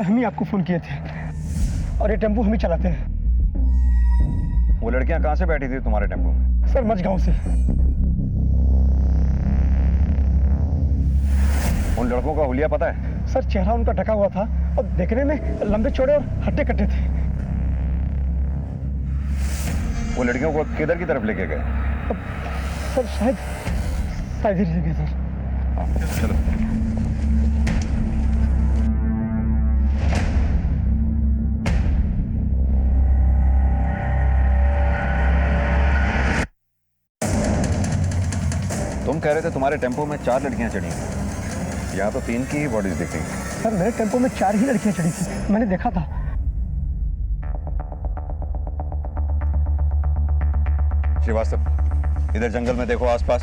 हम ही आपको फोन किए थे और ये टेम्पो हम ही चलाते हैं। वो लड़कियां कहाँ से बैठी थी तुम्हारे टेम्पो में? सर मझगांव से। उन लड़कों का हुलिया पता है? सर चेहरा उनका ढका हुआ था और देखने में लंबे चौड़े और हट्टे कट्टे थे। वो लड़कियों को किधर की तरफ लेके गए? सर शायद ही गए सर। हाँ, चलो। तुम कह रहे थे तुम्हारे टेम्पो में 4 लड़कियां चढ़ी हैं। यहाँ तो 3 की ही बॉडीज दिख रही हैं। सर मेरे टेम्पो में 4 ही लड़कियां चढ़ी थी, मैंने देखा था। श्रीवास्तव, इधर जंगल में देखो आसपास।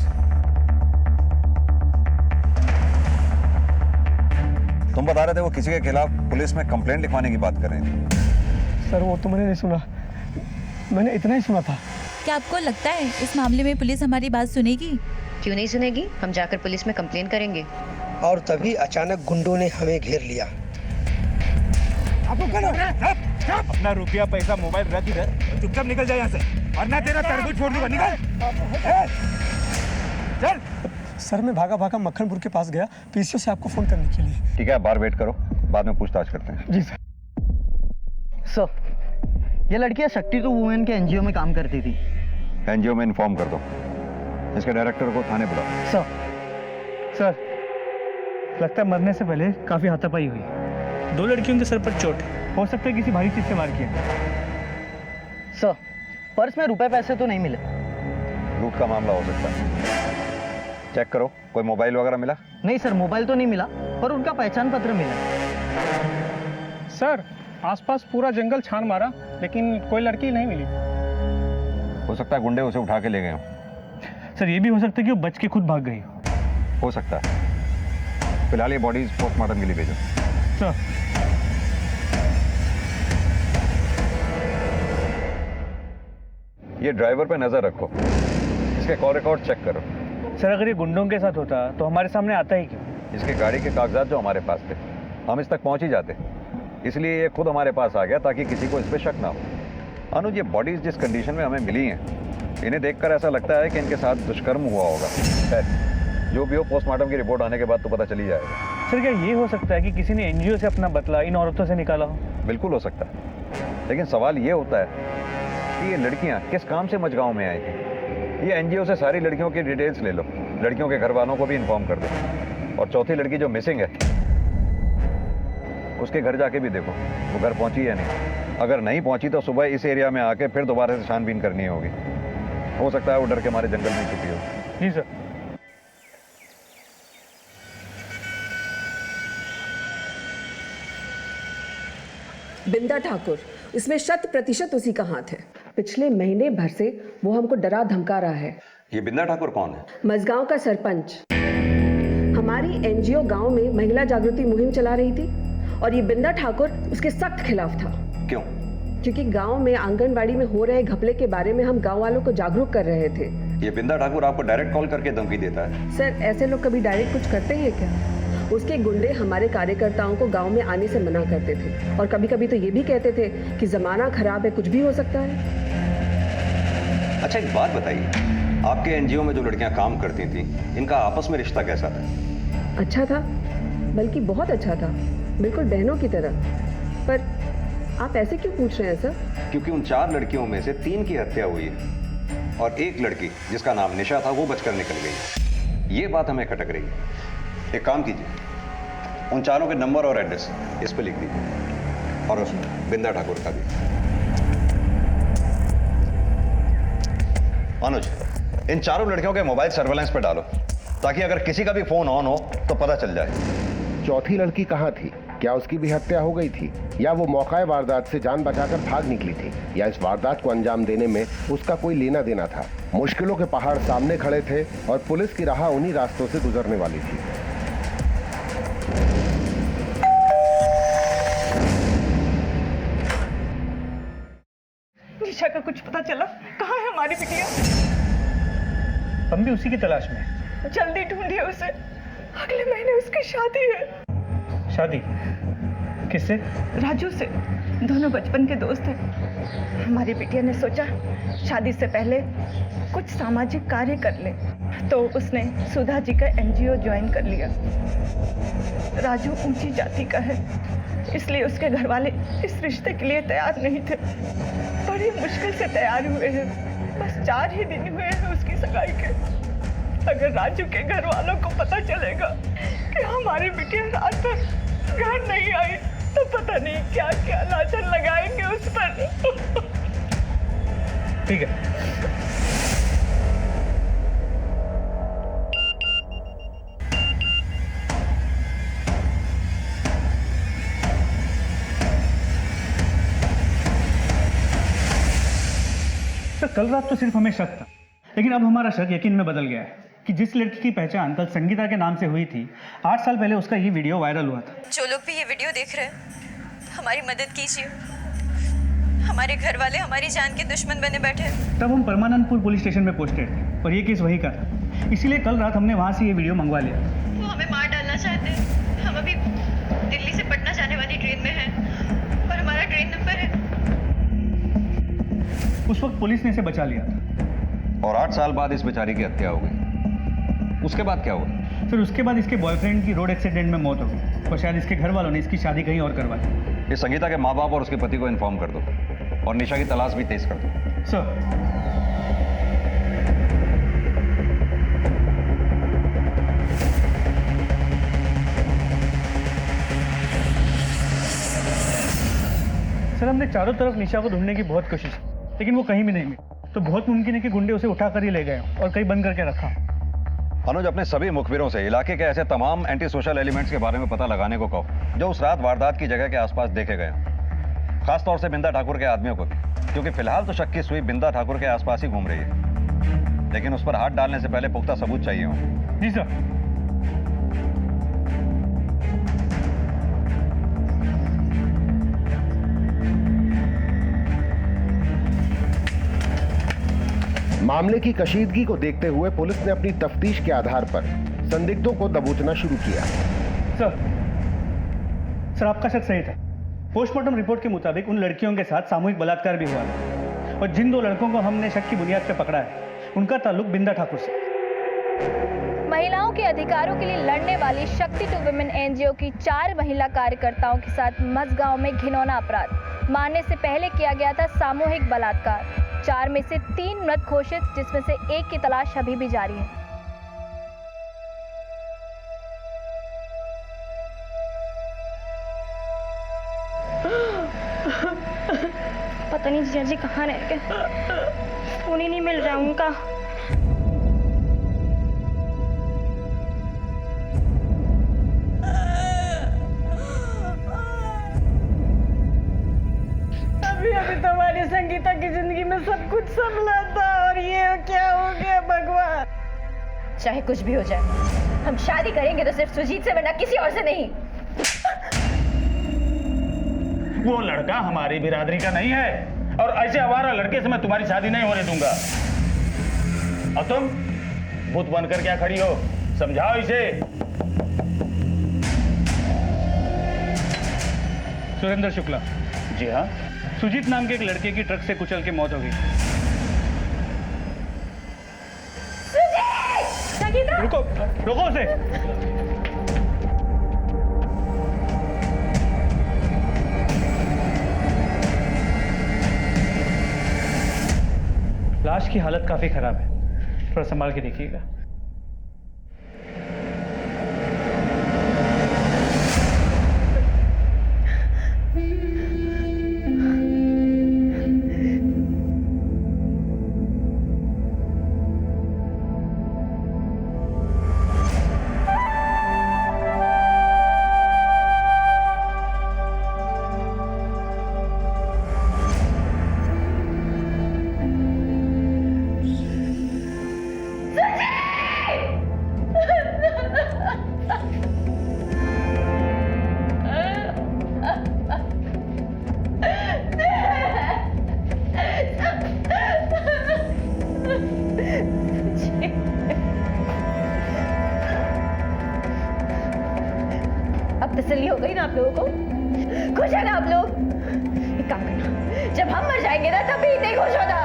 तुम बता रहे थे वो किसी के खिलाफ पुलिस में कंप्लेंट लिखवाने की बात कर रही थी। सर वो तो मैंने नहीं सुना, मैंने इतना ही सुना था। क्या आपको लगता है इस मामले में पुलिस हमारी बात सुनेगी? क्यों नहीं सुनेगी? हम जाकर पुलिस में कंप्लेन करेंगे। और तभी अचानक गुंडों ने हमें घेर लिया। अपना रुपया पैसा मोबाइल रख इधर, चुपचाप निकल जाए यहाँ से, वरना तेरा तरबूज छोड़ दूंगा। निकल चल। सर मैं भागा भागा मक्खनपुर के पास गया पीसीओ से आपको फोन करने के लिए। ठीक है, बाहर वेट करो, बाद में पूछताछ करते हैं। जी सर। सर ये लड़कियां शक्ति टू वुमेन के एनजीओ में काम करती थी। एनजीओ में इन्फॉर्म कर दो, इसके डायरेक्टर को थाने बुलाओ। सर लगता है मरने से पहले काफी हाथापाई हुई। 2 लड़कियों के सर पर चोट है, हो सकता है किसी भारी चीज से मार किया। सर पर्स में रुपए पैसे तो नहीं मिले। लूट का मामला हो सकता है, चेक करो। कोई मोबाइल वगैरह मिला? नहीं सर मोबाइल तो नहीं मिला, पर उनका पहचान पत्र मिला। सर आसपास पूरा जंगल छान मारा लेकिन कोई लड़की नहीं मिली। हो सकता है गुंडे उसे उठा के ले गए हों। सर ये भी हो सकता है कि वो बच के खुद भाग गई हो सकता है। फिलहाल ये बॉडीज पोस्टमार्टम के लिए भेजो। सर ये ड्राइवर पे नजर रखो, इसके कॉल रिकॉर्ड चेक करो। सर अगर ये गुंडों के साथ होता तो हमारे सामने आता ही क्यों? इसके गाड़ी के कागजात जो हमारे पास थे, हम इस तक पहुंच ही जाते, इसलिए ये खुद हमारे पास आ गया ताकि किसी को इस पे शक ना हो। अनुज ये बॉडीज जिस कंडीशन में हमें मिली हैं, इन्हें देखकर ऐसा लगता है कि इनके साथ दुष्कर्म हुआ होगा। जो भी हो पोस्टमार्टम की रिपोर्ट आने के बाद तो पता चली जाएगा। सर क्या ये हो सकता है कि किसी ने एनजीओ से अपना बदला इन औरतों से निकाला हो? बिल्कुल हो सकता है, लेकिन सवाल ये होता है कि ये लड़कियां किस काम से मझगांव में आई थी। ये एनजीओ से सारी लड़कियों की डिटेल्स ले लो, लड़कियों के घर वालों को भी इन्फॉर्म कर दो। और चौथी लड़की जो मिसिंग है उसके घर जाके भी देखो वो घर पहुंची या नहीं। अगर नहीं पहुंची तो सुबह इस एरिया में आके फिर दोबारा से छानबीन करनी होगी। हो सकता है वो डर के मारे जंगल में छुपी हो। जी सर। बिंदा ठाकुर, इसमें 100% उसी का हाथ है। पिछले महीने भर से वो हमको डरा धमका रहा है। ये बिंदा ठाकुर कौन है? मझगांव का सरपंच। हमारी एनजीओ गांव में महिला जागृति मुहिम चला रही थी और ये बिंदा ठाकुर उसके सख्त खिलाफ था। क्यों? क्योंकि गांव में आंगनबाड़ी में हो रहे घपले के बारे में हम गांव वालों को जागरूक कर रहे थे। ये बिंदा ठाकुर आपको डायरेक्ट कॉल करके धमकी देता है? सर ऐसे लोग कभी डायरेक्ट कुछ करते हैं क्या? उसके गुंडे हमारे कार्यकर्ताओं को गांव में आने से मना करते थे और कभी कभी तो ये भी कहते थे कि जमाना खराब है, कुछ भी हो सकता है। अच्छा एक बात बताइए, आपके एनजीओ में जो लड़कियां काम करती थी इनका आपस में रिश्ता कैसा था? अच्छा था, बल्कि बहुत अच्छा था, बिल्कुल बहनों की तरह। पर आप ऐसे क्यों पूछ रहे हैं सर? क्योंकि उन 4 लड़कियों में से 3 की हत्या हुई है और एक लड़की जिसका नाम निशा था वो बचकर निकल गई। ये बात हमें खटक रही है। एक काम कीजिए, उन 4 के नंबर और एड्रेस इस पे लिख दीजिए और उस बिंदा ठाकुर का भी। अनुज इन 4 लड़कियों के मोबाइल सर्वेलेंस पे डालो ताकि अगर किसी का भी फोन ऑन हो तो पता चल जाए। चौथी लड़की कहाँ थी? क्या उसकी भी हत्या हो गई थी या वो मौका वारदात से जान बचाकर भाग निकली थी या इस वारदात को अंजाम देने में उसका कोई लेना देना था? मुश्किलों के पहाड़ सामने खड़े थे और पुलिस की राह उन्हीं रास्तों से गुजरने वाली थी। निशा का कुछ पता चला? कहाँ है हमारी बिटिया? हम भी उसी की तलाश में हैं। जल्दी ढूंढिए उसे, अगले महीने उसकी शादी है। शादी? किससे? राजू से। दोनों बचपन के दोस्त हैं। हमारी बिटिया ने सोचा शादी से पहले कुछ सामाजिक कार्य कर ले, तो उसने सुधा जी का एनजीओ ज्वाइन कर लिया। राजू ऊंची जाति का है, इसलिए उसके घर वाले इस रिश्ते के लिए तैयार नहीं थे। बड़ी मुश्किल से तैयार हुए हैं। बस 4 ही दिन हुए हैं उसकी सगाई के। अगर राजू के घर वालों को पता चलेगा कि हमारी बिटिया रात भर घर नहीं आई, तो पता नहीं क्या क्या लांछन लगाएंगे उस पर। ठीक है। सर, कल रात तो सिर्फ हमें शक था, लेकिन अब हमारा शक यकीन में बदल गया है कि जिस लड़की की पहचान कल संगीता के नाम से हुई थी, 8 साल पहले उसका ये वीडियो वायरल हुआ था। जो लोग भी ये वीडियो देख रहे हैं, हमारी मदद कीजिए। हमारे घर वाले हमारी जान के दुश्मन बने बैठे हैं। तब हम परमानंदपुर पुलिस स्टेशन में पोस्टेड थे और ये केस वही का था, इसीलिए कल रात हमने वहाँ से ये वीडियो मंगवा लिया। वो हमें मार डालना चाहते हैं। हम अभी दिल्ली से पटना जाने वाली ट्रेन में हैं और हमारा ट्रेन नंबर है। उस वक्त पुलिस ने इसे बचा लिया था। और 8 साल बाद इस बेचारी की हत्या हो गई। उसके बाद क्या हुआ? फिर उसके बाद इसके बॉयफ्रेंड की रोड एक्सीडेंट में मौत हो गई और शायद इसके घर वालों ने इसकी शादी कहीं और करवाई। इस संगीता के माँ बाप और उसके पति को इन्फॉर्म कर दो और निशा की तलाश भी तेज कर दो। सर, हमने चारों तरफ निशा को ढूंढने की बहुत कोशिश की, लेकिन वो कहीं भी नहीं मिली। तो बहुत मुमकिन है कि गुंडे उसे उठाकर ही ले गए और कहीं बंद करके रखा। अनुज, अपने सभी मुखबिरों से इलाके के ऐसे तमाम एंटी सोशल एलिमेंट्स के बारे में पता लगाने को कहो जो उस रात वारदात की जगह के आसपास देखे गए, खासतौर से बिंदा ठाकुर के आदमियों को भी, क्योंकि फिलहाल तो शक की सुई बिंदा ठाकुर के आसपास ही घूम रही है, लेकिन उस पर हाथ डालने से पहले पुख्ता सबूत चाहिए हो। जी सर। मामले की कशीदगी को देखते हुए पुलिस ने अपनी तफ्तीश के आधार पर संदिग्धों को दबोचना शुरू किया। सर, आपका शक सही था। पोस्टमार्टम रिपोर्ट के मुताबिक उन लड़कियों के साथ सामूहिक बलात्कार भी हुआ था और जिन 2 लड़कों को हमने शक की बुनियाद पर पकड़ा है, उनका ताल्लुक बिंदा ठाकुर से। महिलाओं के अधिकारों के लिए लड़ने वाली शक्ति टू वुमेन एनजीओ की 4 महिला कार्यकर्ताओं के साथ मझगांव में घिनौना अपराध मारने से पहले किया गया था सामूहिक बलात्कार। 4 में से 3 मृत घोषित, जिसमें से 1 की तलाश अभी भी जारी है। पता नहीं जीजा जी कहाँ रह गए, फोन ही नहीं मिल रहा उनका। अभी तुम्हारी संगीता की जिंदगी में सब कुछ संभला था और ये क्या हो गया भगवान। चाहे कुछ भी हो जाए, हम शादी करेंगे तो सिर्फ सुजीत से, वरना किसी और से नहीं। वो लड़का हमारी बिरादरी का नहीं है और ऐसे आवारा लड़के से मैं तुम्हारी शादी नहीं होने दूंगा। और तुम भूत बनकर क्या खड़ी हो? समझाओ इसे। सुरेंद्र शुक्ला। जी हाँ। सुजीत नाम के एक लड़के की ट्रक से कुचल के मौत हो गई। रुको, रोको उसे। लाश की हालत काफी खराब है, थोड़ा संभाल के देखिएगा। अब तसल्ली हो गई ना आप लोगों को? खुश है ना आप लोग? एक काम करना, जब हम मर जाएंगे ना तभी इतने खुश होना।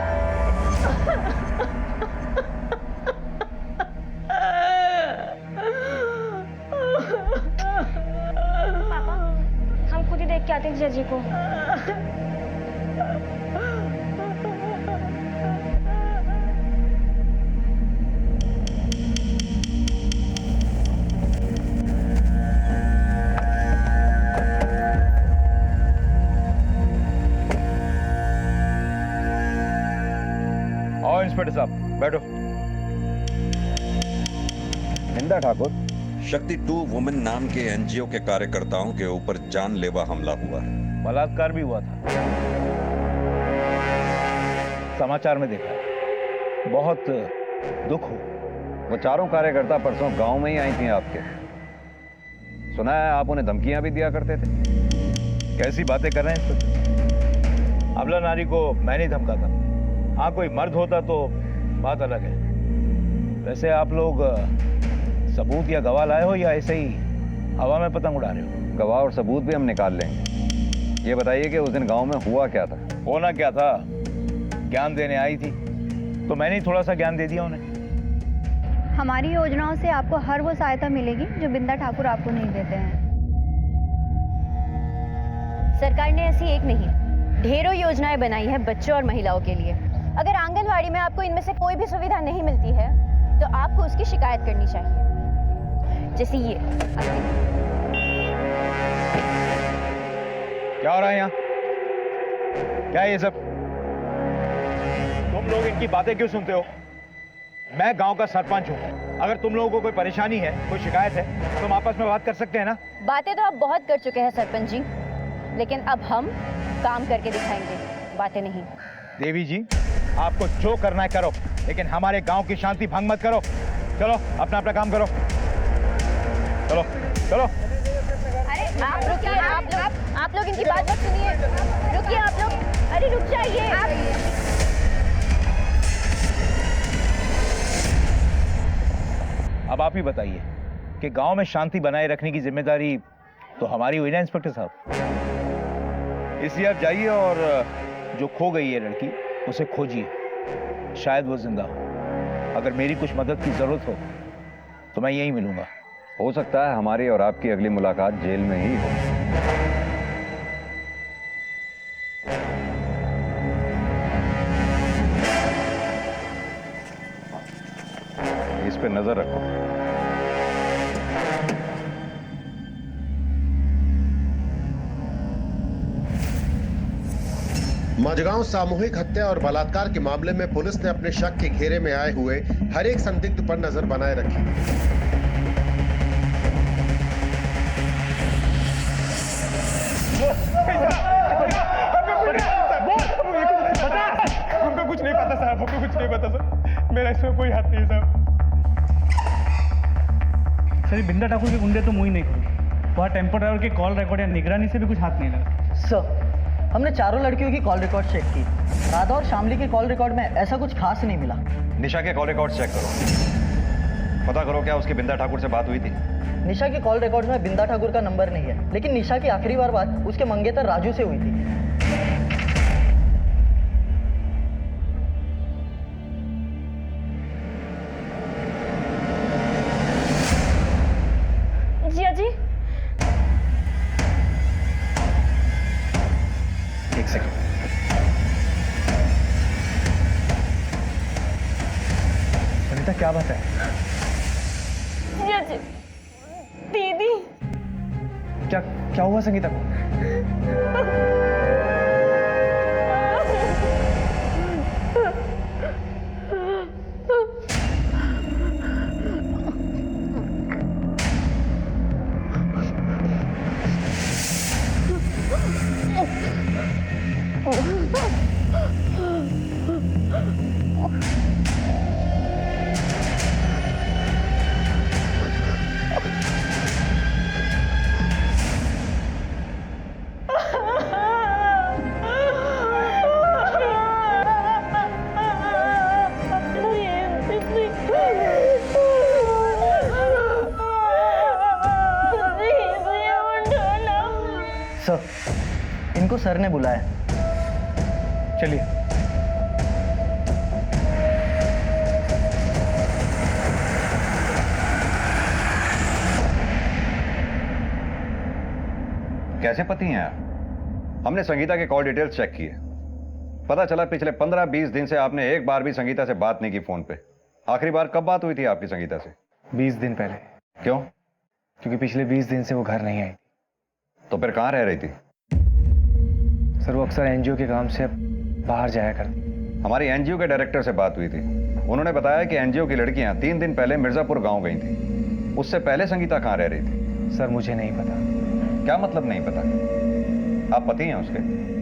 पापा हम खुद ही देख के आते हैं जीजा जी को। आओ इंस्पेक्टर साहब, बैठो। बिंदा ठाकुर, शक्ति 2 वुमेन नाम के एनजीओ के कार्यकर्ताओं के ऊपर जानलेवा हमला हुआ है। बलात्कार भी हुआ था, समाचार में देखा है। बहुत दुख हो। वो चारों कार्यकर्ता परसों गांव में ही आई थी आपके। सुना है आप उन्हें धमकियां भी दिया करते थे। कैसी बातें कर रहे हैं इंस्पेक्टर? अबला नारी को मैं नहीं धमकाता। हाँ, कोई मर्द होता तो बात अलग है। वैसे आप लोग सबूत या गवाह लाए हो या ऐसे ही हवा में पतंग उड़ा रहे हो? गवाह और सबूत भी हम निकाल लेंगे। ये बताइए कि उस दिन गांव में हुआ क्या था? होना क्या था, ज्ञान देने आई थी तो मैंने ही थोड़ा सा ज्ञान दे दिया उन्हें। हमारी योजनाओं से आपको हर वो सहायता मिलेगी जो बिंदा ठाकुर आपको नहीं देते हैं। सरकार ने ऐसी एक नहीं ढेरों योजनाएं बनाई हैं बच्चों और महिलाओं के लिए। अगर आंगनवाड़ी में आपको इनमें से कोई भी सुविधा नहीं मिलती है तो आपको उसकी शिकायत करनी चाहिए, जैसे ये। क्या हो रहा है यहाँ? क्या है ये सब? तुम लोग इनकी बातें क्यों सुनते हो? मैं गांव का सरपंच हूँ। अगर तुम लोगों को कोई परेशानी है, कोई शिकायत है, तो हम आपस में बात कर सकते हैं ना? बातें तो आप बहुत कर चुके हैं सरपंच जी, लेकिन अब हम काम करके दिखाएंगे, बातें नहीं। देवी जी, आपको जो करना है करो, लेकिन हमारे गांव की शांति भंग मत करो। चलो अपना अपना काम करो। चलो चलो। अरे आप रुकिए, आप लोग इनकी बात मत सुनिए। रुकिए आप लोग, अरे रुक जाइए। अब आप ही बताइए कि गांव में शांति बनाए रखने की जिम्मेदारी तो हमारी हुई ना इंस्पेक्टर साहब। इसलिए आप जाइए और जो खो गई है लड़की उसे खोजिए, शायद वो जिंदा हो। अगर मेरी कुछ मदद की जरूरत हो तो मैं यहीं मिलूंगा। हो सकता है हमारी और आपकी अगली मुलाकात जेल में ही हो। इस पे नजर रखो। मझगांव सामूहिक हत्या और बलात्कार के मामले में पुलिस ने अपने शक के घेरे में आए हुए हर एक संदिग्ध पर नजर बनाए रखी। हमको कुछ नहीं पता साहब, हमको कुछ नहीं पता सर। मेरा इसमें कोई हाथ नहीं है साहब। सर, बिंदा ठाकुर के गुंडे तो मुंह ही नहीं खोले। वहाँ टेम्पो ड्राइवर के कॉल रिकॉर्ड या निगरानी से भी कुछ हाथ नहीं लगा। सर, हमने चारों लड़कियों की कॉल रिकॉर्ड चेक की। राधा और शामली के कॉल रिकॉर्ड में ऐसा कुछ खास नहीं मिला। निशा के कॉल रिकॉर्ड चेक करो, पता करो क्या उसकी बिंदा ठाकुर से बात हुई थी। निशा की कॉल रिकॉर्ड में बिंदा ठाकुर का नंबर नहीं है, लेकिन निशा की आखिरी बार बात उसके मंगेतर राजू से हुई थी। जिया जी, एक सेकंड। संगीता, क्या बात है? जिया जी, दीदी। क्या क्या हुआ संगीता को? सर, इनको सर ने बुलाया। चलिए। कैसे पति हैं आप? हमने संगीता के कॉल डिटेल्स चेक किए, पता चला पिछले 15-20 दिन से आपने एक बार भी संगीता से बात नहीं की फोन पे। आखिरी बार कब बात हुई थी आपकी संगीता से? 20 दिन पहले। क्यों? क्योंकि पिछले 20 दिन से वो घर नहीं आई थी। तो फिर कहाँ रह रही थी? सर, वो अक्सर एनजीओ के काम से बाहर जाया करती। हमारी एनजीओ के डायरेक्टर से बात हुई थी, उन्होंने बताया कि एनजीओ की लड़कियां 3 दिन पहले मिर्जापुर गांव गई थी। उससे पहले संगीता कहाँ रह रही थी? सर, मुझे नहीं पता। क्या मतलब नहीं पता? आप पति हैं उसके,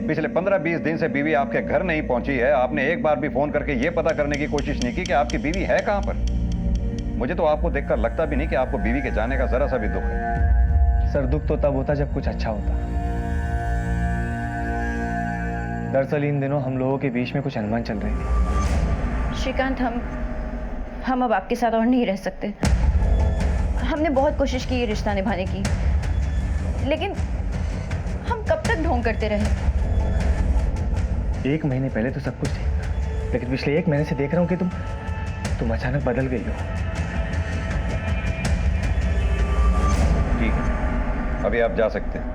पिछले 15-20 दिन से बीवी आपके घर नहीं पहुंची है, आपने एक बार भी फोन करके यह पता करने की कोशिश नहीं की कि आपकी बीवी है कहां पर। मुझे तो आपको देखकर लगता भी नहीं कि आपको बीवी के जाने का जरा सा भी दुख है। सर, दुख तो तब होता जब कुछ अच्छा होता। दरअसल इन दिनों हम लोगों के बीच में कुछ अनबन चल रही थी। श्रीकांत, हम अब आपके साथ और नहीं रह सकते। हमने बहुत कोशिश की ये रिश्ता निभाने की, लेकिन हम कब तक ढोंग करते रहे? 1 महीने पहले तो सब कुछ ठीक था, लेकिन पिछले 1 महीने से देख रहा हूं कि तुम अचानक बदल गई हो। ठीक है, अभी आप जा सकते हैं।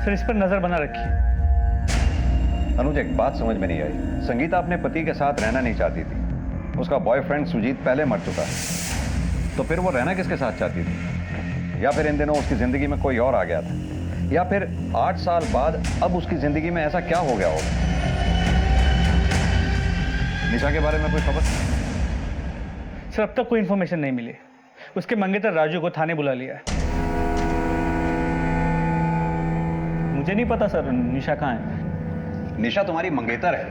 सर, इस पर नजर बना रखिए। अनुज, एक बात समझ में नहीं आई। संगीता अपने पति के साथ रहना नहीं चाहती थी, उसका बॉयफ्रेंड सुजीत पहले मर चुका है, तो फिर वो रहना किसके साथ चाहती थी? या फिर इन दिनों उसकी जिंदगी में कोई और आ गया था? या फिर 8 साल बाद अब उसकी जिंदगी में ऐसा क्या हो गया होगा? निशा के बारे में कोई खबर? सर, अब तक कोई इंफॉर्मेशन नहीं मिली। उसके मंगेतर राजू को थाने बुला लिया है। मुझे नहीं पता सर, निशा कहाँ है। निशा तुम्हारी मंगेतर है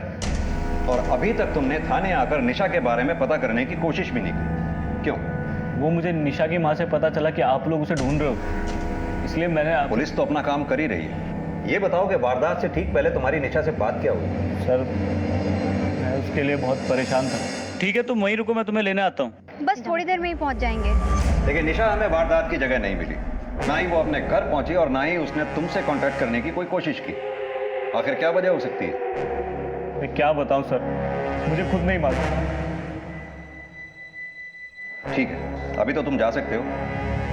और अभी तक तुमने थाने आकर निशा के बारे में पता करने की कोशिश भी नहीं की। क्यों? वो मुझे निशा की माँ से पता चला कि आप लोग उसे ढूंढ रहे हो, इसलिए मैंने पुलिस तो अपना काम कर ही रही है। ये बताओ कि वारदात से ठीक पहले तुम्हारी निशा से बात क्या हुई? सर, मैं उसके लिए बहुत परेशान था। ठीक है, तुम वहीं रुको, मैं तुम्हें लेने आता हूँ। बस थोड़ी देर में ही पहुँच जाएंगे। लेकिन निशा हमें वारदात की जगह नहीं मिली, ना ही वो अपने घर पहुंची और ना ही उसने तुमसे कांटेक्ट करने की कोई कोशिश की। आखिर क्या वजह हो सकती है? मैं क्या बताऊं सर, मुझे खुद नहीं मालूम। ठीक है, अभी तो तुम जा सकते हो,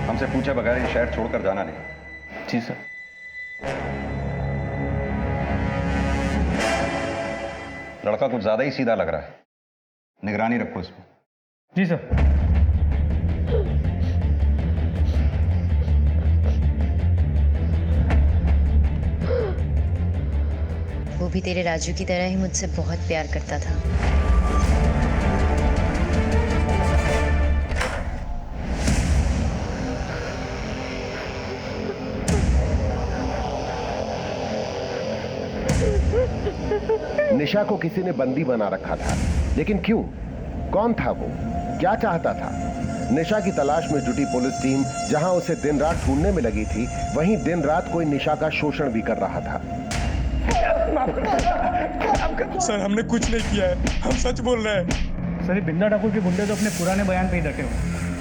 हमसे पूछे बगैर ये शहर छोड़कर जाना नहीं। जी सर। लड़का कुछ ज्यादा ही सीधा लग रहा है, निगरानी रखो इस पर। जी सर। वो भी तेरे राजू की तरह ही मुझसे बहुत प्यार करता था। निशा को किसी ने बंदी बना रखा था, लेकिन क्यों? कौन था वो? क्या चाहता था? निशा की तलाश में जुटी पुलिस टीम जहां उसे दिन रात ढूंढने में लगी थी, वहीं दिन रात कोई निशा का शोषण भी कर रहा था। सर, हमने कुछ नहीं किया है, हम सच बोल रहे हैं। सर, बिंदा ठाकुर के गुंडे तो अपने पुराने बयान पे ही डटे हुए।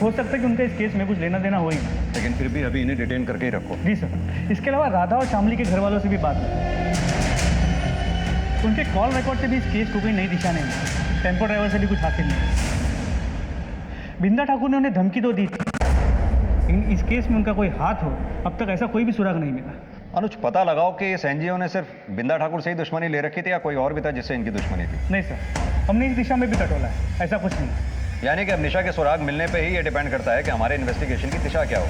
हो सकता है कि उनका इस केस में कुछ लेना देना हो ही, लेकिन फिर भी अभी इन्हें डिटेन करके ही रखो। जी सर। इसके अलावा राधा और शामली के घर वालों से भी बात है, उनके कॉल रिकॉर्ड से भी इस केस को कोई नई दिशा नहीं मिली। टेम्पो ड्राइवर से भी कुछ हासिल नहीं। बिंदा ठाकुर ने उन्हें धमकी तो दी थी, लेकिन इस केस में उनका कोई हाथ हो, अब तक ऐसा कोई भी सुराग नहीं मिला। अनुज, पता लगाओ कि इस एनजीओ ने सिर्फ बिंदा ठाकुर से ही दुश्मनी ले रखी थी या कोई और भी था जिससे इनकी दुश्मनी थी? नहीं सर, हमने इस दिशा में भी टटोला है, ऐसा कुछ नहीं। यानी कि अब निशा के सुराग मिलने पे ही ये डिपेंड करता है कि हमारे इन्वेस्टिगेशन की दिशा क्या हो।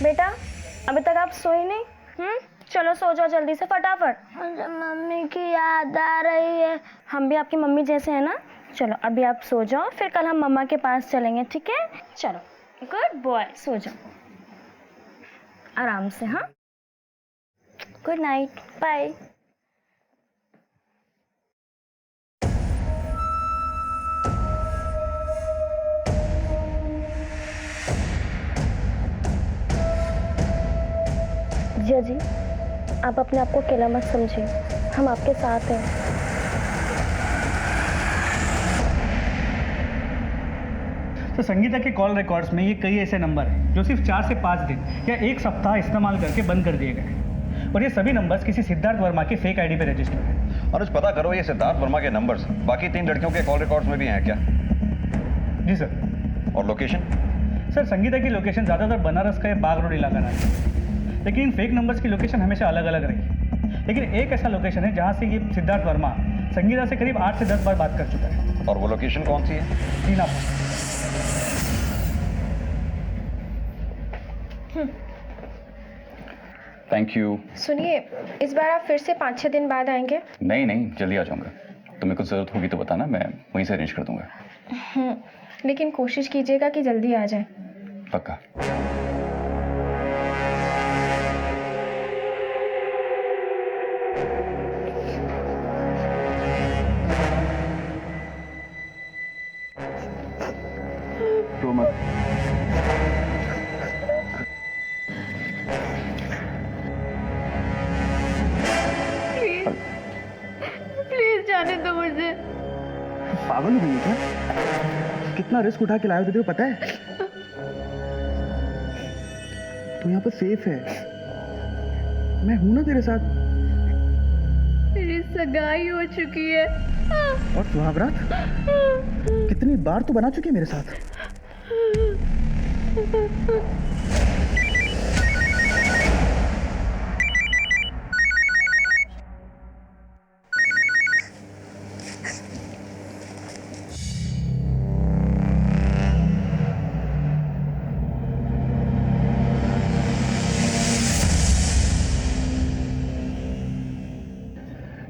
बेटा, अभी तक आप सोए नहीं? चलो सो जाओ जल्दी से, फटाफट। मुझे मम्मी की याद आ रही है। हम भी आपकी मम्मी जैसे हैं ना। चलो अभी आप सो जाओ, फिर कल हम मम्मा के पास चलेंगे, ठीक है? चलो, गुड बॉय, सो जाओ आराम से। हाँ, गुड नाइट, बाय। जिया जी, आप अपने आप को अकेला मत समझिए, हम आपके साथ हैं। तो संगीता के कॉल रिकॉर्ड्स में ये कई ऐसे नंबर हैं जो सिर्फ 4 से 5 दिन या 1 सप्ताह इस्तेमाल करके बंद कर दिए गए, और ये सभी नंबर्स किसी सिद्धार्थ वर्मा के फेक आईडी पे रजिस्टर्ड है। अनुज पता करो ये सिद्धार्थ वर्मा के नंबर्स बाकी 3 लड़कियों के कॉल रिकॉर्ड्स में भी हैं क्या? जी सर। और लोकेशन? सर संगीता की लोकेशन ज़्यादातर बनारस का बाग रोड इलाका रहा है, लेकिन इन फेक नंबर्स की लोकेशन हमेशा अलग अलग रही। लेकिन एक ऐसा लोकेशन है जहाँ से ये सिद्धार्थ वर्मा संगीता से करीब 8 से 10 बार बात कर चुका है। और वो लोकेशन कौन सी है? दीनापुर। Thank you. सुनिए, इस बार आप फिर से 5-6 दिन बाद आएंगे? नहीं, जल्दी आ जाऊंगा। तुम्हें कुछ ज़रूरत होगी तो बताना, मैं वहीं से अरेंज कर दूंगा। लेकिन कोशिश कीजिएगा कि जल्दी आ जाए। पक्का। तो मत। प्लीज जाने दो मुझे। पागल हो गई है क्या? कितना रिस्क उठा के लाए थे, पता है? तो यहाँ पर सेफ है, मैं हूं ना तेरे साथ। मेरी सगाई हो चुकी है। और सुहागरात कितनी बार तो बना चुकी है मेरे साथ।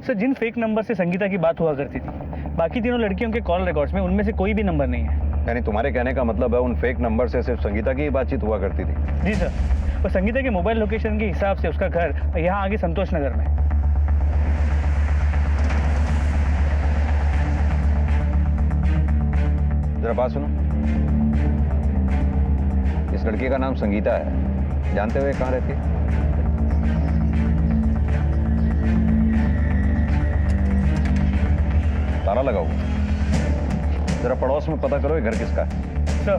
सर जिन फेक नंबर से संगीता की बात हुआ करती थी, बाकी तीनों लड़कियों के कॉल रिकॉर्ड्स में उनमें से कोई भी नंबर नहीं है। यानी तुम्हारे कहने का मतलब है उन फेक नंबर से सिर्फ संगीता की ही बातचीत हुआ करती थी? जी सर, और संगीता के मोबाइल लोकेशन के हिसाब से उसका घर यहाँ आगे संतोष नगर में। जरा बात सुनो, इस लड़की का नाम संगीता है, जानते हुए कहाँ रहती है? ताला लगाओ, जरा पड़ोस में पता करो ये घर किसका है। सर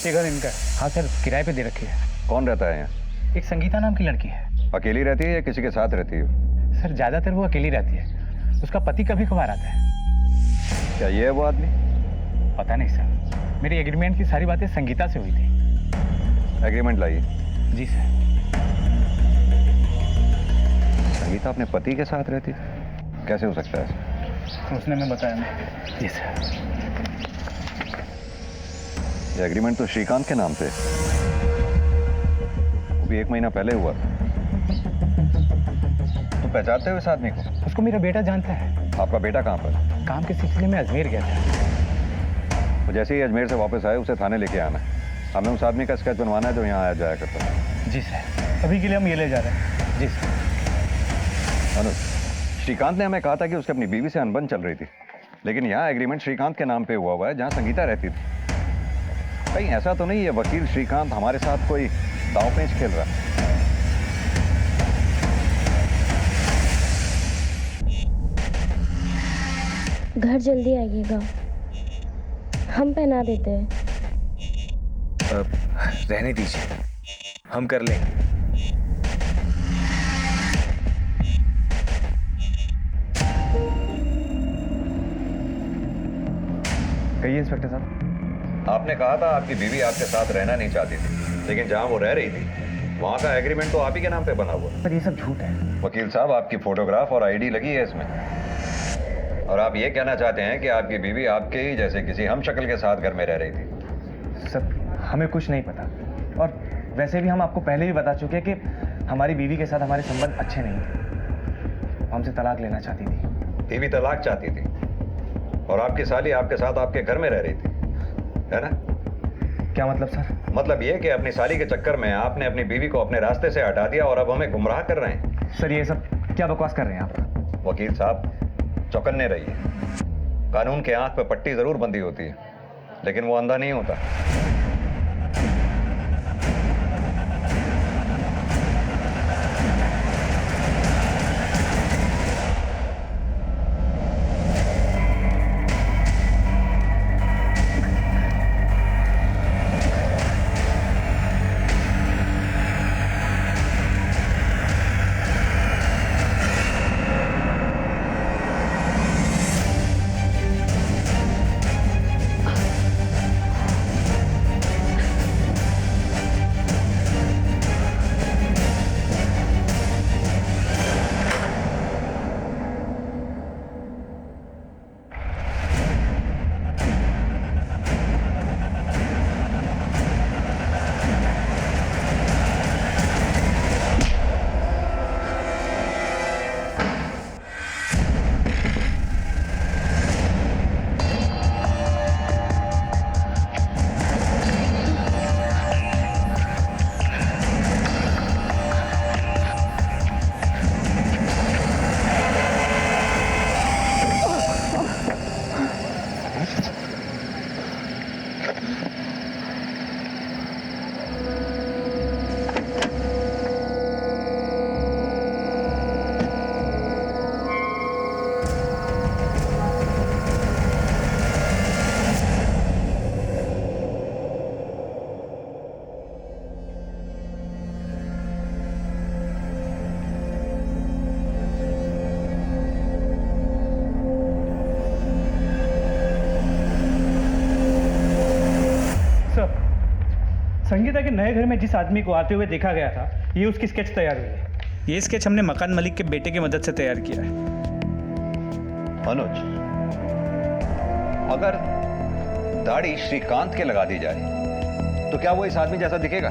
ये घर इनका है। हाँ सर, किराए पे दे रखी है। कौन रहता है यहाँ? एक संगीता नाम की लड़की है। अकेली रहती है या किसी के साथ रहती है? सर ज्यादातर वो अकेली रहती है, उसका पति कभी कभार आता है। क्या ये है वो आदमी? पता नहीं सर, मेरी एग्रीमेंट की सारी बातें संगीता से हुई थी। एग्रीमेंट लाइए। जी सर। संगीता अपने पति के साथ रहती थी? कैसे हो सकता है? उसने मैं बताया नहीं। जी सर। ये एग्रीमेंट तो श्रीकांत के नाम पे, वो भी 1 महीना पहले हुआ। तो पहचानते हो इस आदमी को? उसको मेरा बेटा जानता है। आपका बेटा कहाँ पर? काम के सिलसिले में अजमेर गया था। तो जैसे ही अजमेर से वापस आए उसे थाने लेके आना है। हमें उस आदमी का स्केच बनवाना है जो यहाँ आया जाया करता है। जी सर। अभी के लिए हम ये ले जा रहे हैं। जी सर। अनुज, श्रीकांत ने हमें कहा था कि उसकी अपनी बीवी से अनबन चल रही थी, लेकिन यहाँ एग्रीमेंट श्रीकांत के नाम पे हुआ है जहाँ संगीता रहती थी। कहीं ऐसा तो नहीं है वकील श्रीकांत हमारे साथ कोई दांव-पेच खेल रहा है? घर जल्दी आइएगा, हम पहना देते हैं। रहने दीजिए, हम कर लेंगे। कहिए इंस्पेक्टर साहब। आपने कहा था आपकी बीवी आपके साथ रहना नहीं चाहती थी, लेकिन जहां वो रह रही थी वहां का एग्रीमेंट तो आप ही के नाम पे बना हुआ। पर ये सब झूठ है। वकील साहब, आपकी फोटोग्राफ और आईडी लगी है इसमें, और आप ये कहना चाहते हैं कि आपकी बीवी आपके ही जैसे किसी हम शक्ल के साथ घर में रह रही थी? सर हमें कुछ नहीं पता, और वैसे भी हम आपको पहले भी बता चुके कि हमारी बीवी के साथ हमारे संबंध अच्छे नहीं थे। हमसे तलाक लेना चाहती थी। बीवी तलाक चाहती थी और आपकी साली आपके साथ आपके घर में रह रही थी, है ना? क्या मतलब सर? मतलब ये कि अपनी साली के चक्कर में आपने अपनी बीवी को अपने रास्ते से हटा दिया और अब हमें गुमराह कर रहे हैं। सर ये सब क्या बकवास कर रहे हैं आप? वकील साहब, चौकन्ने रहिए। कानून के आंख पे पट्टी जरूर बंधी होती है, लेकिन वो अंधा नहीं होता। संगीता के नए घर में जिस आदमी को आते हुए देखा गया था, ये उसकी स्केच तैयार हुई है। ये स्केच हमने मकान मलिक के बेटे की मदद से तैयार किया है। अनुज, अगर दाढ़ी श्रीकांत के लगा दी जाए तो क्या वो इस आदमी जैसा दिखेगा?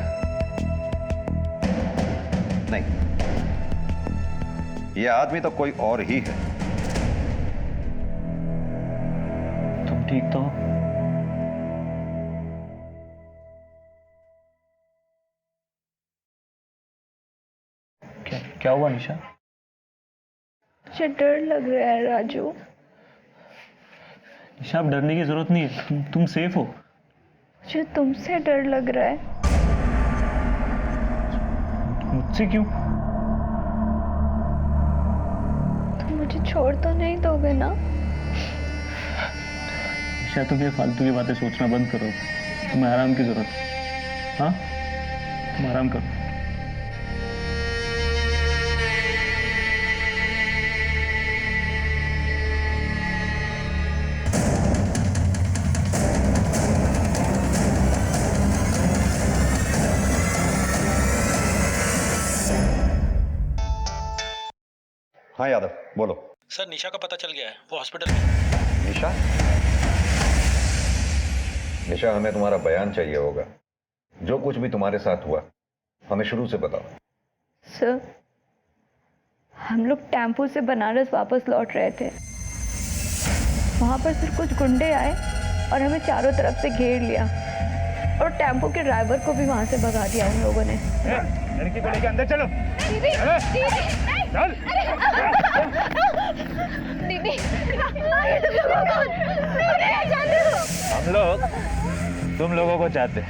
नहीं, यह आदमी तो कोई और ही है। तुम ठीक तो हो? क्या हुआ निशा? मुझे डर लग रहा है राजू। निशा, अब डरने की जरूरत नहीं है, तुम सेफ हो। मुझे तुमसे डर लग रहा है। मुझसे क्यों? तुम मुझे छोड़ तो नहीं दोगे ना? निशा, तुम ये फालतू की बातें सोचना बंद करो। तुम्हें आराम की जरूरत है। हाँ, तुम आराम करो। हाँ यादव, बोलो। सर, निशा का पता चल गया है, वो हॉस्पिटल में। निशा? निशा, हमें तुम्हारा बयान चाहिए होगा। जो कुछ भी तुम्हारे साथ हुआ हमें शुरू से बताओ। सर, हम लोग टेम्पो से बनारस वापस लौट रहे थे। वहां पर सिर्फ कुछ गुंडे आए और हमें चारों तरफ से घेर लिया और टेम्पो के ड्राइवर को भी वहां से भगा दिया उन लोगों ने। लड़की को लेकर अंदर चलो। दीदी, चल। दीदी, हम लोग तुम लोगों को चाहते।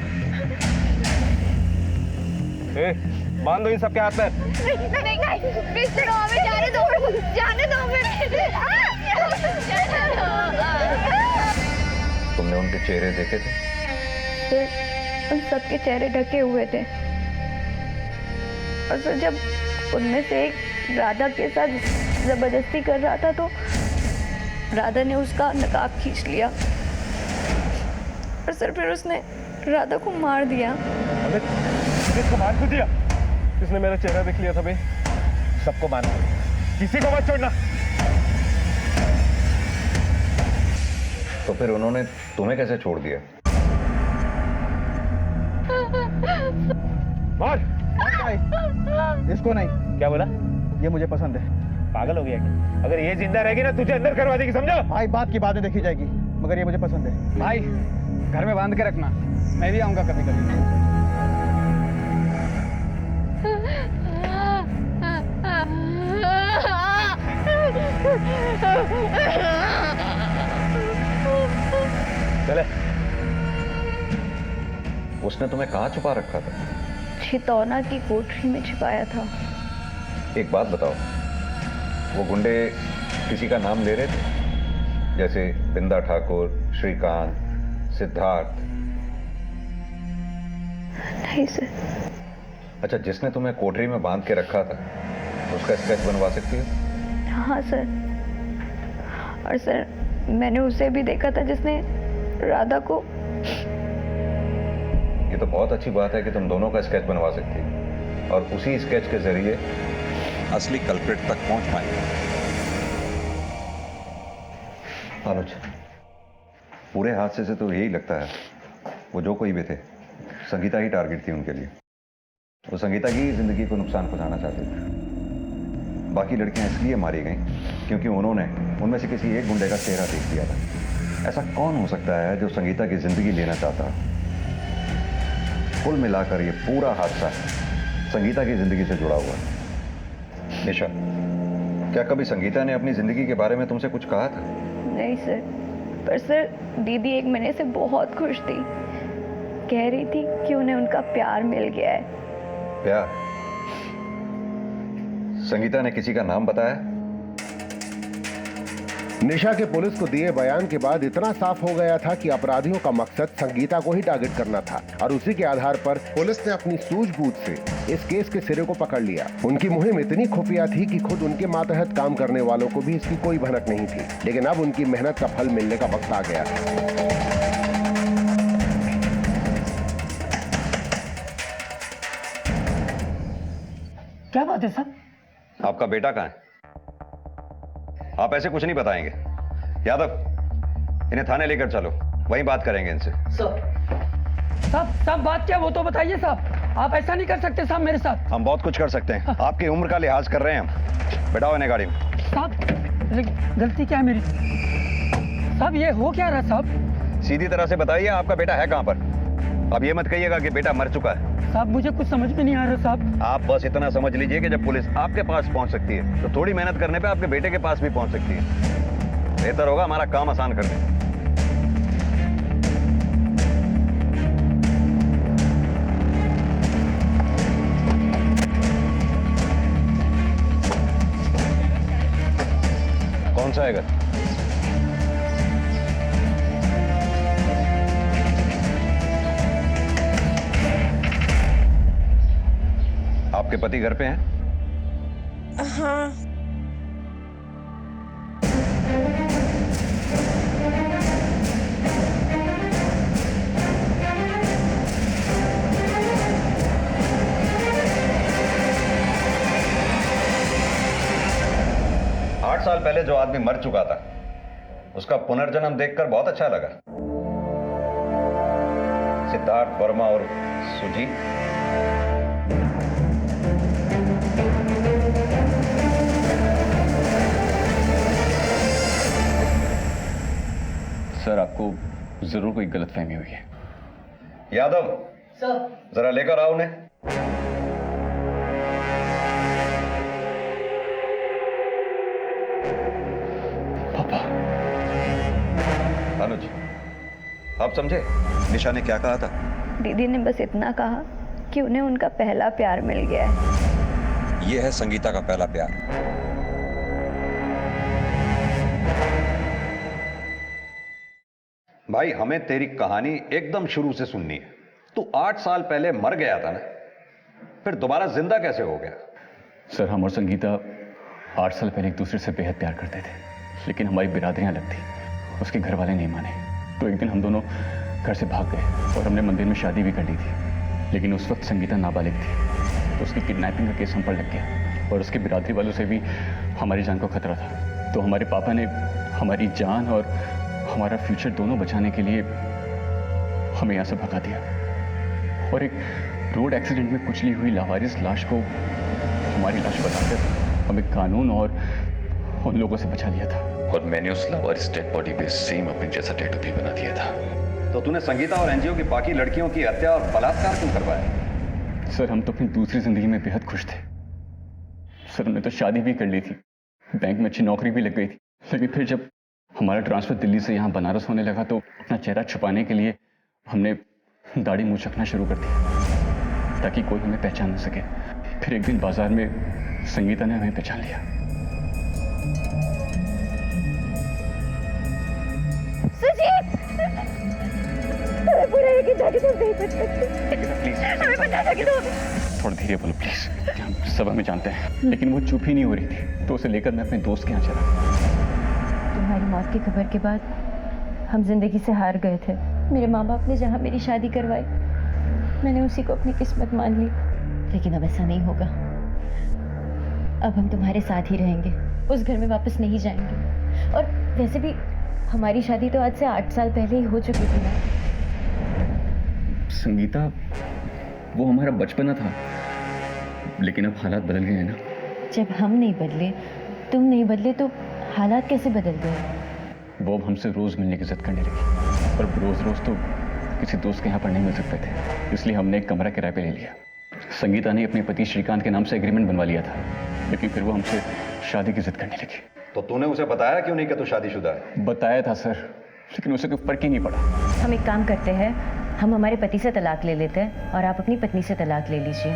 बांध दो इन सबके हाथ में। नहीं, हमें जाने दो, जाने दो तुमने उनके चेहरे देखे थे? सर, उन सबके चेहरे ढके हुए थे और सर जब उनमें से एक राधा के साथ जबरदस्ती कर रहा था तो राधा ने उसका नकाब खींच लिया और सर फिर उसने राधा को मार दिया। अबे, किसको मार क्यों दिया? किसने मेरा चेहरा देख लिया था बे? सबको मारना, किसी को मत छोड़ना। तो फिर उन्होंने तुम्हें कैसे छोड़ दिया? मार। इसको नहीं। क्या बोला? ये मुझे पसंद है। पागल हो गया क्या? अगर ये जिंदा रहेगी ना तुझे अंदर करवा देगी, समझो? भाई, बात की बातें देखी जाएगी, मगर ये मुझे पसंद है। भाई, घर में बांध के रखना, मैं भी आऊंगा कभी कभी। चले। उसने तुम्हें कहाँ छुपा रखा था? छितौना की कोठरी में छिपाया था। एक बात बताओ, वो गुंडे किसी का नाम ले रहे थे? जैसे बिंदा ठाकुर, श्रीकांत, सिद्धार्थ? नहीं सर। अच्छा, जिसने तुम्हें कोठरी में बांध के रखा था उसका स्केच बनवा सकती हो? हाँ सर, और सर मैंने उसे भी देखा था जिसने राधा को। ये तो बहुत अच्छी बात है कि तुम दोनों का स्केच बनवा सकती हो और उसी स्केच के जरिए असली कल्प्रिट तक पहुंच पाएंगे। अनुज, पूरे हादसे से तो यही लगता है वो जो कोई भी थे, संगीता ही टारगेट थी उनके लिए। वो संगीता की जिंदगी को नुकसान पहुंचाना चाहते थे। बाकी लड़कियां इसलिए मारी गईं क्योंकि उन्होंने उनमें से किसी एक गुंडे का चेहरा देख लिया था। ऐसा कौन हो सकता है जो संगीता की जिंदगी लेना चाहता? कुल मिलाकर ये पूरा हादसा संगीता की जिंदगी से जुड़ा हुआ है। निशा, क्या कभी संगीता ने अपनी जिंदगी के बारे में तुमसे कुछ कहा था? नहीं सर, पर सर दीदी 1 महीने से बहुत खुश थी। कह रही थी कि उन्हें उनका प्यार मिल गया है। प्यार? संगीता ने किसी का नाम बताया? निशा के पुलिस को दिए बयान के बाद इतना साफ हो गया था कि अपराधियों का मकसद संगीता को ही टारगेट करना था और उसी के आधार पर पुलिस ने अपनी सूझबूझ से इस केस के सिरे को पकड़ लिया। उनकी मुहिम इतनी खुफिया थी कि खुद उनके मातहत काम करने वालों को भी इसकी कोई भनक नहीं थी, लेकिन अब उनकी मेहनत का फल मिलने का वक्त आ गया। क्या बात है साहब? आपका बेटा कहाँ है? आप ऐसे कुछ नहीं बताएंगे। यादव, इन्हें थाने लेकर चलो, वहीं बात करेंगे इनसे। साहब बात क्या वो तो बताइए साहब। आप ऐसा नहीं कर सकते साहब मेरे साथ। हम बहुत कुछ कर सकते हैं। आपकी उम्र का लिहाज कर रहे हैं हम। बैठाओ इन्हें गाड़ी में। साहब गलती क्या है मेरी? साहब ये हो क्या रहा साहब? सीधी तरह से बताइए, आपका बेटा है कहाँ पर? अब ये मत कहिएगा कि बेटा मर चुका है। साहब मुझे कुछ समझ में नहीं आ रहा साहब। आप बस इतना समझ लीजिए कि जब पुलिस आपके पास पहुंच सकती है तो थोड़ी मेहनत करने पे आपके बेटे के पास भी पहुंच सकती है। बेहतर होगा हमारा काम आसान कर दें। कौन सा है घर? आपके पति घर पे हैं? हाँ। 8 साल पहले जो आदमी मर चुका था उसका पुनर्जन्म देखकर बहुत अच्छा लगा। सिद्धार्थ वर्मा और सुजीत। सर आपको जरूर कोई गलतफहमी हुई है। यादव सर, जरा लेकर आओ उन्हें। पापा। अनुज, आप समझे निशा ने क्या कहा था? दीदी ने बस इतना कहा कि उन्हें उनका पहला प्यार मिल गया है। यह है संगीता का पहला प्यार। भाई हमें तेरी कहानी एकदम शुरू से सुननी है। तू 8 साल पहले मर गया था ना, फिर दोबारा जिंदा कैसे हो गया? सर हम और संगीता 8 साल पहले एक दूसरे से बेहद प्यार करते थे, लेकिन हमारी बिरादरियां अलग थी। उसके घर वाले नहीं माने, तो एक दिन हम दोनों घर से भाग गए और हमने मंदिर में शादी भी कर ली थी। लेकिन उस वक्त संगीता नाबालिग थी, तो उसकी किडनैपिंग का केस हम पर लग गया और उसकी बिरादरी वालों से भी हमारी जान को खतरा था। तो हमारे पापा ने हमारी जान और हमारा फ्यूचर दोनों बचाने के लिए हमें यहाँ से भगा दिया और एक रोड एक्सीडेंट में कुचली हुई लावारिस लाश को हमारी लाश बताकर हमें कानून और उन लोगों से बचा लिया था। और मैंने उस लावारिस डेड बॉडी पे सेम अपने जैसा टैटू भी बना दिया था। तो तूने संगीता और एनजीओ की बाकी लड़कियों की हत्या और बलात्कार क्यों करवाया? सर हम तो अपनी दूसरी जिंदगी में बेहद खुश थे। सर हमने तो शादी भी कर ली थी, बैंक में अच्छी नौकरी भी लग गई थी, लेकिन फिर जब हमारा ट्रांसफर दिल्ली से यहाँ बनारस होने लगा तो अपना चेहरा छुपाने के लिए हमने दाढ़ी मूंछ रखना शुरू कर दिया ताकि कोई हमें पहचान न सके। फिर एक दिन बाजार में संगीता ने हमें पहचान लिया। सुजीत! हमें बुरा है कि जाके तुम नहीं बच सकते। प्लीज हमें बता दो कि तुम। थोड़ा धीरे बोलो प्लीज। हम सब हमें जानते हैं, लेकिन वो चुप ही नहीं हो रही थी, तो उसे लेकर मैं अपने दोस्त के यहाँ चला। तुम्हारी मौत की खबर के बाद हम जिंदगी से हार गए थे। मेरे माँ बाप ने जहाँ मेरी शादी करवाई, मैंने उसी को अपनी किस्मत मान ली। लेकिन अब ऐसा नहीं होगा। अब हम तुम्हारे साथ ही रहेंगे, उस घर में वापस नहीं जाएंगे। और वैसे भी हमारी शादी तो आज से 8 साल पहले ही हो चुकी थी ना। संगीता, वो हमारा बचपना था, लेकिन अब हालात बदल गए हैं ना। जब हम नहीं बदले, तुम नहीं बदले, तो हालात कैसे बदल गए? वो अब हमसे रोज मिलने की जिद करने लगी, और रोज रोज तो किसी दोस्त के यहाँ पर नहीं मिल सकते थे, इसलिए हमने एक कमरा किराए पे ले लिया। संगीता ने अपने पति श्रीकांत के नाम से एग्रीमेंट बनवा लिया था, लेकिन फिर वो हमसे शादी की जिद करने लगी। तो तूने उसे बताया क्यों नहीं कि तू शादीशुदा है? बताया था सर, लेकिन उसे कोई फर्क ही नहीं पड़ा। हम एक काम करते हैं, हम हमारे पति से तलाक ले लेते हैं और आप अपनी पत्नी से तलाक ले लीजिए।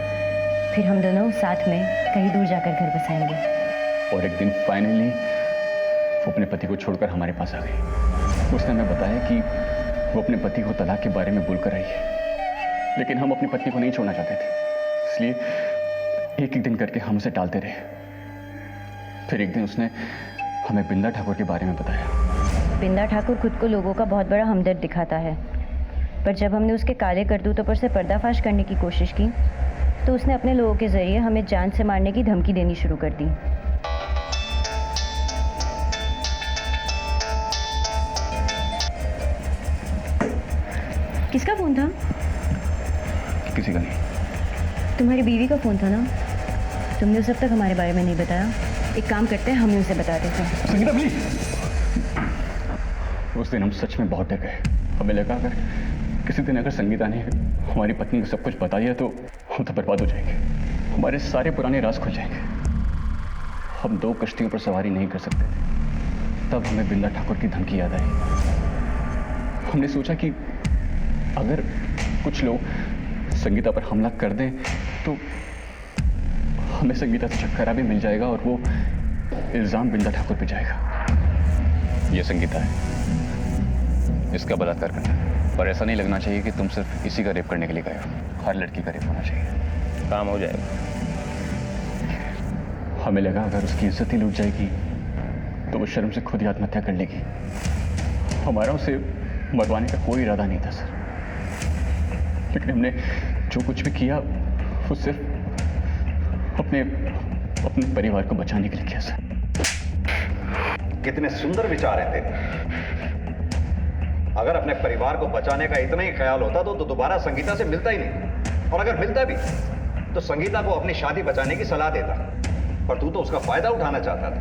फिर हम दोनों साथ में कहीं दूर जाकर घर बसाएंगे। और एक दिन फाइनली वो अपने पति को छोड़कर हमारे पास आ गई। उसने हमें बताया कि वो अपने पति को तलाक के बारे में बोलकर आई है, लेकिन हम अपनी पत्नी को नहीं छोड़ना चाहते थे, इसलिए एक एक दिन करके हम उसे टालते रहे। फिर एक दिन उसने हमें बिंदा ठाकुर के बारे में बताया। बिंदा ठाकुर खुद को लोगों का बहुत बड़ा हमदर्द दिखाता है, पर जब हमने उसके काले करतूतों पर से पर्दाफाश करने की कोशिश की तो उसने अपने लोगों के जरिए हमें जान से मारने की धमकी देनी शुरू कर दी। किसका फोन था? किसी का नहीं। तुम्हारी बीवी का फोन था ना? तुमने उसे अब तक हमारे बारे में नहीं बताया। एक काम करते हैं, हम ही उसे बता देते हैं। संगीता प्लीज। उस दिन हम सच में बहुत डर गए। हमें लगा अगर किसी दिन अगर संगीता ने हमारी पत्नी को सब कुछ बता दिया तो हम तो बर्बाद हो जाएंगे, हमारे सारे पुराने राज खुल जाएंगे। हम 2 कश्तियों पर सवारी नहीं कर सकते थे। तब हमें बिंदा ठाकुर की धमकी याद आई। हमने सोचा कि अगर कुछ लोग संगीता पर हमला कर दें तो हमें संगीता से छुटकारा भी मिल जाएगा और वो इल्जाम बिंदा ठाकुर पे जाएगा। ये संगीता है, इसका बलात्कार करना है। और ऐसा नहीं लगना चाहिए कि तुम सिर्फ इसी का रेप करने के लिए गए हो। हर लड़की का रेप होना चाहिए। काम हो जाएगा। हमें लगा अगर उसकी इज्जत ही लूट जाएगी तो वो शर्म से खुद ही आत्महत्या कर लेगी। हमारा उसे मरवाने का कोई इरादा नहीं था सर, लेकिन हमने जो कुछ भी किया वो सिर्फ अपने परिवार को बचाने के लिए किया सर। कितने सुंदर विचार हैं तेरे। अगर अपने परिवार को बचाने का इतना ही ख्याल होता तो दोबारा संगीता से मिलता ही नहीं, और अगर मिलता भी तो संगीता को अपनी शादी बचाने की सलाह देता, पर तू तो उसका फायदा उठाना चाहता था।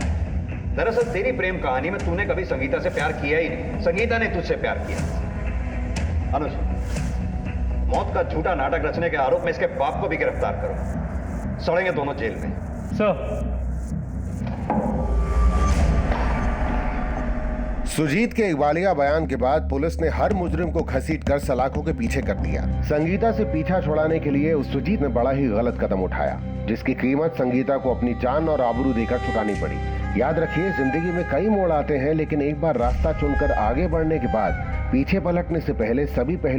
दरअसल तेरी प्रेम कहानी में तूने कभी संगीता से प्यार किया ही नहीं, संगीता ने तुझसे प्यार किया। अनुज, मौत का झूठा नाटक रचने के आरोप में इसके बाप को भी गिरफ्तार करो। सड़ेंगे दोनों जेल में। सर, सुजीत के इकबालिया बयान के बाद पुलिस ने हर मुजरिम को घसीटकर सलाखों के पीछे कर दिया। संगीता से पीछा छुड़ाने के लिए उस सुजीत ने बड़ा ही गलत कदम उठाया, जिसकी कीमत संगीता को अपनी जान और आबरू देकर चुकानी पड़ी। याद रखिए, जिंदगी में कई मोड़ आते हैं, लेकिन एक बार रास्ता चुनकर आगे बढ़ने के बाद पीछे पलटने से पहले सभी पहलू